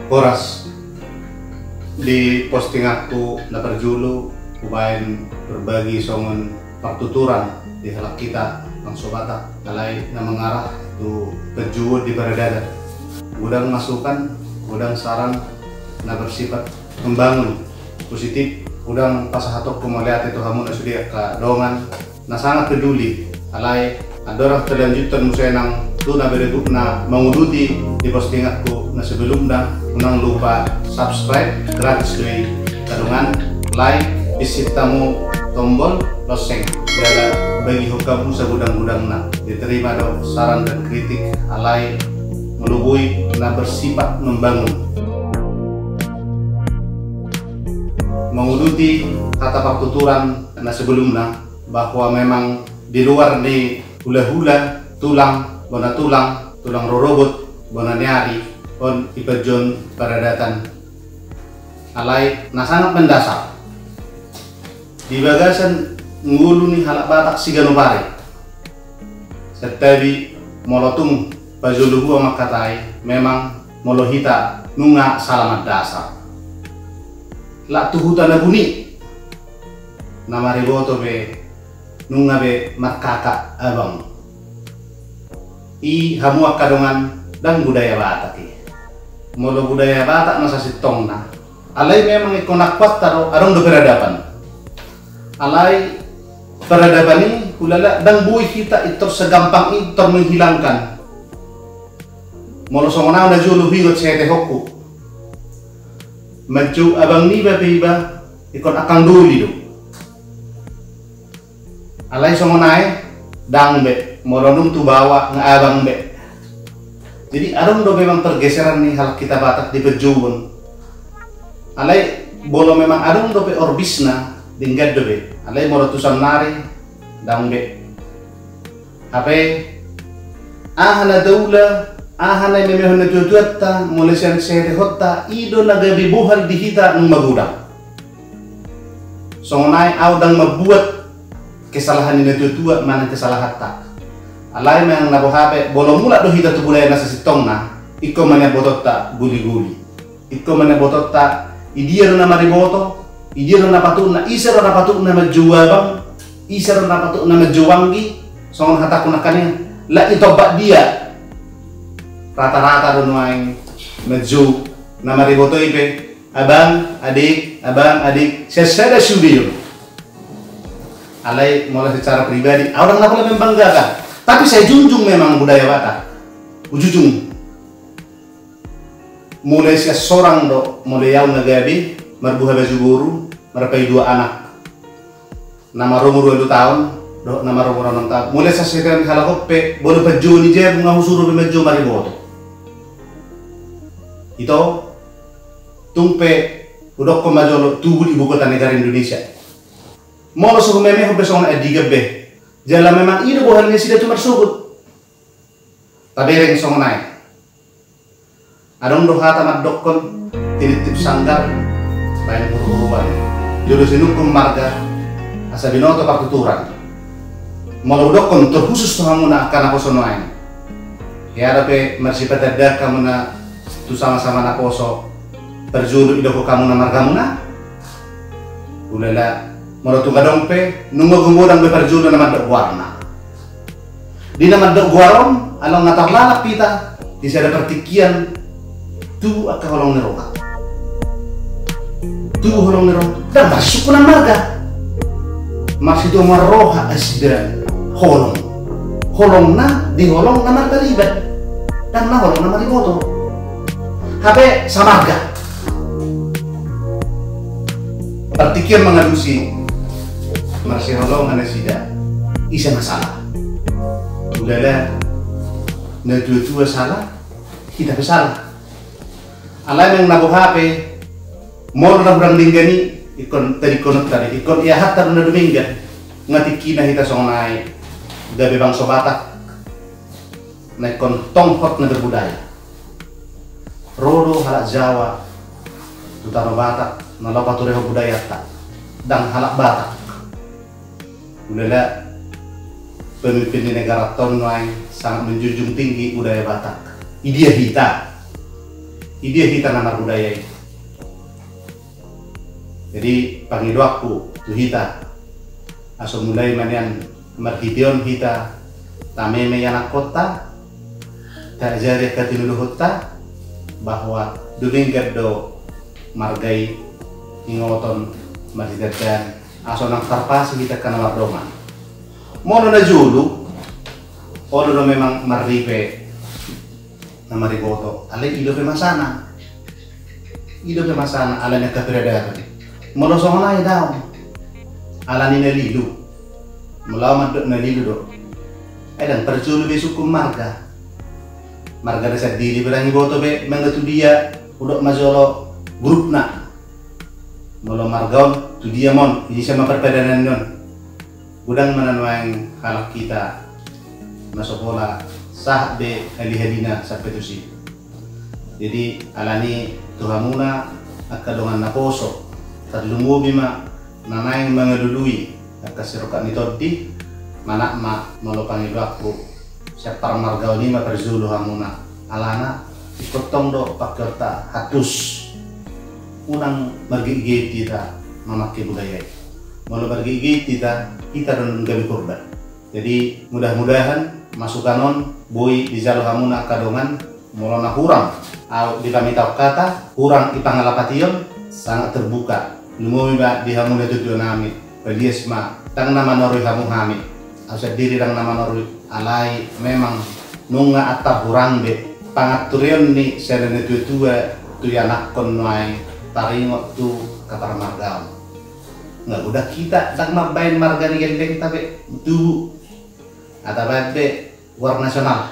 Horas di posting aku na perjulu kumain berbagi songon pertuturan di halak kita ang sobata kalai na mengarah itu perjuut di Baradada. Udang masukan, udang saran na bersifat membangun positif, udang pasahatok kumaliat itu hamun na sudia ka dongan na sangat peduli alai adorang terlanjutan musaya nang tu na berebut na menguluti di posting aku na sebelumnya unang lupa subscribe gratis dari kadungan like visit tamu tombol loseng dala bagi hukamu sa gudang-gudang na diterima do saran dan kritik alai melubui na bersifat membangun menguluti kata pertuturan na sebelumnya bahwa memang di luar di hula-hula tulang rorobot bona nyari on iperjon Baradatan alai na sangat mendasar di bagasan ngulu ni halak Batak Siganupari setabi molotung pajuluhu amak katai memang molohita nunga salamat dasar la tuhuta na buni nama riboto be nunga be makaka abang i hamuak kadongan dan budaya Batak molo budaya Batak nasa sitong na alai memang ikonak kuat taro arong do peradaban alai peradaban ini hulala dan bui kita itu segampang itu menghilangkan molo songonau na julu higot sete hokku maju abang ni ba ikon akang duli do alai songonai dang be moronum tu bawa nga abang be. Jadi adong do memang pergeseran nih hal kita Batak di perjuun. Alai bolo memang adong do be orbisna dinggad do be. Alai moro tusan nari dang be. Ape ahana daula ahana memehon na jodotta mulesian sehre hotta ido nagabi buhal dihita ng magudang. Songonai audang mabuat kesalahan ini tua mana kesalahan tak. Alai memang nabohape bolo mula do hita tu budaya nasa sitong na iko mana botot ta guli-guli iko mana botot ta idia na mariboto idia na patu na isa na patu na majuabang isa na patu na majuwangi songon hataku na kanin la itobat dia rata-rata do nuaing maju na mariboto ipe abang adik sesada sudir alai mulai secara pribadi orang nggak boleh membanggakan. Tapi saya junjung memang budaya Batak. Ujujung. Mulai seorang do mulai yaw nagabi, marbuha baju guru, marapai 2 anak. Nama umur 2 tahun, do nama umur 6 tahun. Mulai sesekan halakope, boleh baju ni je bunga husuru bemejo mariboto. Ito tumpe udok komajolo tubuh ibu kota negara Indonesia. Molo suhu meme hobe sona ediga be. Jala memang ide bohal ni sida cuma subut. Tadereng songonai. Adong doha tamat dokon titip sanggar bayan buru-buruan. Jodoh sinukum marga asabinoto pertuturan. Molo dokon terkhusus tuhamuna akan apa sonoain. Ya dape marsifat ada kamu na tu sama-sama na poso perjulu idoko kamu na margamuna. Ulala moro tu kadongpe nungo gumudang be perjulu na madok warna. Di na madok guarom along ngatarlalak pita di sada pertikian tu akka holong neroka. Tu holong neroka dan masuk na marga. Masih tu maroha asida holong. Holong na di holong na marga ribet dan na holong na mariboto. Habe samarga. Pertikian mengadusi masih holong ana sida isa masalah. Ulala na dua salah kita bersalah. Alam yang nabu HP mor na berang dinggani ikon tadi konot tadi ikon ya hatta na dumingga ngati kina hita songai gabe bang Batak na ikon tongkot na berbudaya rodo halak Jawa tutano Batak na lapatureho budaya tak dan halak Batak. Ulala pemimpin di negara Tonwai sangat menjunjung tinggi budaya Batak. Idia hita Dia kita nama budaya itu. Jadi pangidoaku tu hita aso mulai manian marhition hita tameme anak kota tak jari katinuluhutta bahwa dulingkat do margai ingoton marhitan aso nang tarpasi kita kana mardoman mono na julu odo do memang maripe na mariboto ale ido pe masana ala na kapiradar molosong na daw ala ni nalilu mulaw man nalilu do ay dan perjulu besok marga desa diri berangi boto be mangatu dia udok mazolo grup na molo margaon tu dia mon ini sama perpedanan non udang mananwang halak kita masokola sah be halina sampai tu si jadi alani tuhamuna akadongan naposo tadlumubi ma nanay mga lului akasiroka nitodi manak ma molopangi waktu siap margaw ni ma perzulu hamuna alana ikotong do pakerta hatus unang margigit kita memakai budaya molo margigit kita don gabi korban jadi mudah-mudahan masukanon boy di jalo hamuna kadongan molo na hurang di kami tahu kata hurang ipangalapation sangat terbuka lumumi ba di hamuna tujuan nami palias ma tang nama noroi hamu hami asa diri dang nama noroi alai memang nunga atap hurang be pangaturion ni serene tua tu anak konwai taringot tu kapar margam nggak udah kita tak mabain marga ni gendeng tapi tu atau be war nasional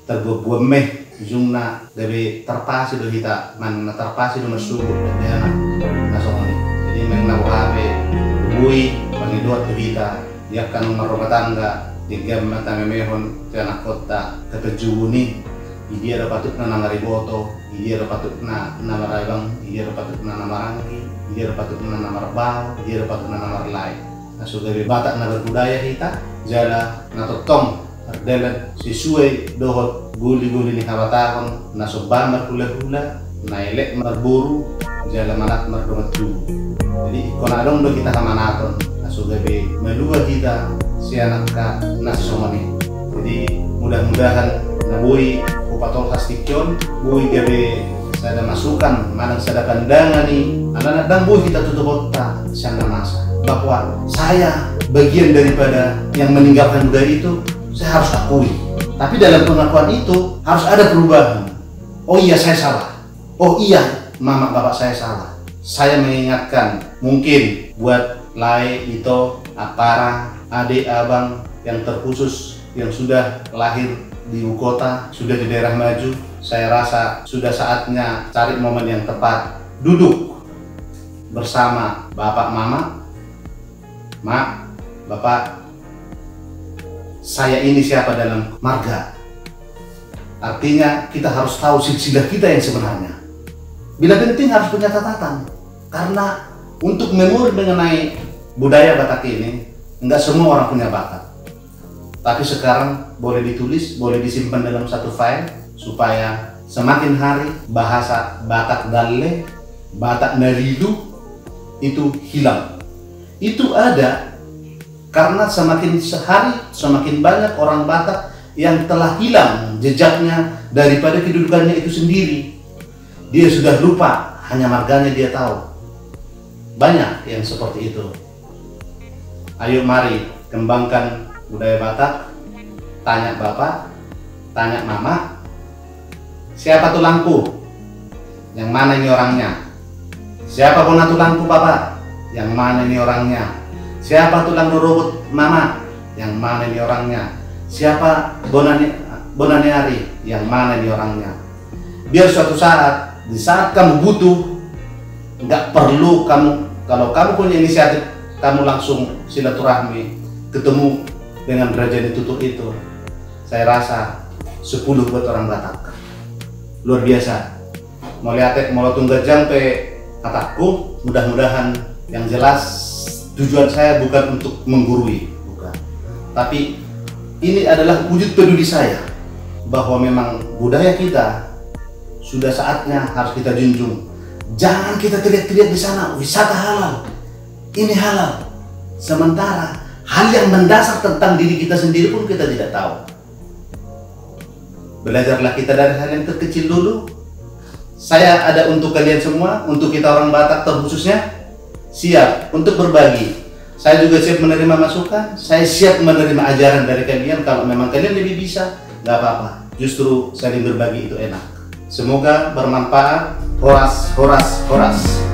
terbuat meh jumna dari terpasi do kita mana terpasi do masuk dari anak nasional jadi mengenal habe bui pangidot do kita dia kan rumah tangga tiga mata memehon ke anak kota kepejuni dia dapat na nangariboto dia dapat na namarayang dia dapat na namaranggi dia dapat na namarbao dia dapat na namarlay aso dari batak na berbudaya kita jala na totong ardelan sesuai dohot guli-guli ni hawatakon na sobamar hula-hula na elek marburu jala manat mardongat dulu jadi konadong do kita kamanaton aso gabi meluga kita si anak ka nasomani jadi mudah-mudahan nabui upatol hastikyon bui gabi sada masukan manang sada pandangan ni anak dan bui kita tutup kota siang masa bahwa saya bagian daripada yang meninggalkan budaya itu saya harus akui tapi dalam pengakuan itu harus ada perubahan oh iya saya salah oh iya mama bapak saya salah saya mengingatkan mungkin buat Lai itu Apara adik abang yang terkhusus yang sudah lahir di ibu kota sudah di daerah maju saya rasa sudah saatnya cari momen yang tepat duduk bersama bapak mama mak bapak saya ini siapa dalam marga artinya kita harus tahu silsilah kita yang sebenarnya bila penting harus punya catatan karena untuk memori mengenai budaya Batak ini enggak semua orang punya bakat tapi sekarang boleh ditulis boleh disimpan dalam satu file supaya semakin hari bahasa Batak Dalle Batak Naridu itu hilang itu ada karena semakin sehari semakin banyak orang Batak yang telah hilang jejaknya daripada kedudukannya itu sendiri dia sudah lupa hanya marganya dia tahu banyak yang seperti itu ayo mari kembangkan budaya Batak tanya bapak tanya mama siapa tulangku yang mana ini orangnya siapa pona tulangku bapak yang mana ini orangnya siapa tulang robot mama yang mana ini orangnya siapa bonane Ari yang mana ini orangnya biar suatu saat di saat kamu butuh nggak perlu kamu kalau kamu punya inisiatif kamu langsung silaturahmi ketemu dengan Raja Ditutup itu saya rasa 10 buat orang Batak luar biasa mau lihat mau tunggal jampe kataku mudah-mudahan yang jelas tujuan saya bukan untuk menggurui bukan tapi ini adalah wujud peduli saya bahwa memang budaya kita sudah saatnya harus kita junjung. Jangan kita teriak-teriak di sana, wisata halal, ini halal. Sementara hal yang mendasar tentang diri kita sendiri pun kita tidak tahu. Belajarlah kita dari hal yang terkecil dulu. Saya ada untuk kalian semua, untuk kita orang Batak terkhususnya, siap untuk berbagi. Saya juga siap menerima masukan, saya siap menerima ajaran dari kalian. Kalau memang kalian lebih bisa, nggak apa-apa. Justru saling berbagi itu enak. Semoga bermanfaat. Horas, horas, horas.